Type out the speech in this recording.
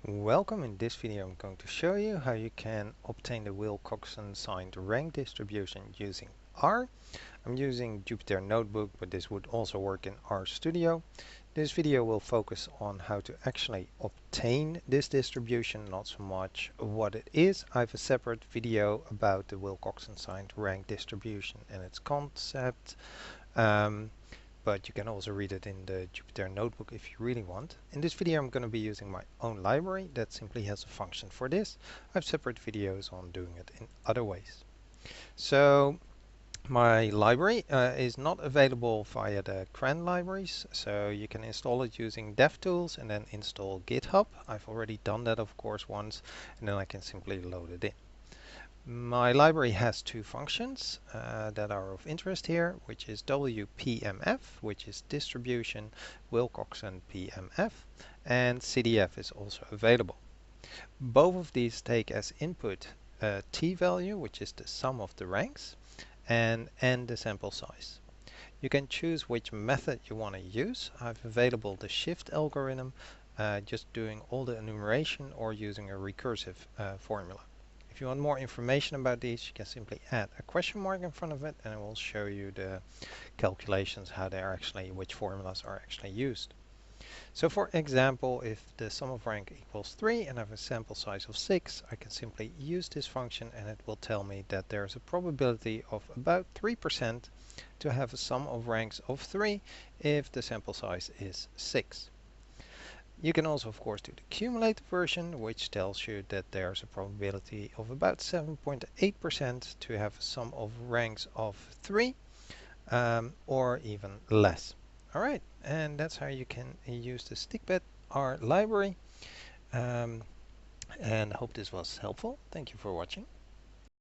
Welcome. In this video I'm going to show you how you can obtain the Wilcoxon Signed Rank Distribution using R. I'm using Jupyter Notebook, but this would also work in RStudio. This video will focus on how to actually obtain this distribution, not so much what it is. I have a separate video about the Wilcoxon Signed Rank Distribution and its concept. But you can also read it in the Jupyter Notebook if you really want. In this video I'm going to be using my own library that simply has a function for this. I have separate videos on doing it in other ways. So my library is not available via the CRAN libraries, so you can install it using DevTools and then install GitHub. I've already done that of course once, and then I can simply load it in. My library has two functions that are of interest here, which is WPMF, which is distribution Wilcoxon PMF, and CDF is also available. Both of these take as input a t value, which is the sum of the ranks, and the sample size. You can choose which method you want to use. I have available the shift algorithm, just doing all the enumeration, or using a recursive formula. If you want more information about these, you can simply add a question mark in front of it and it will show you the calculations, how they are actually, which formulas are actually used. So for example, if the sum of rank equals 3 and I have a sample size of 6, I can simply use this function and it will tell me that there is a probability of about 3% to have a sum of ranks of 3 if the sample size is 6. You can also of course do the cumulative version, which tells you that there's a probability of about 7.8% to have a sum of ranks of 3 or even less. Alright, and that's how you can use the stikpetR library, and I hope this was helpful. Thank you for watching.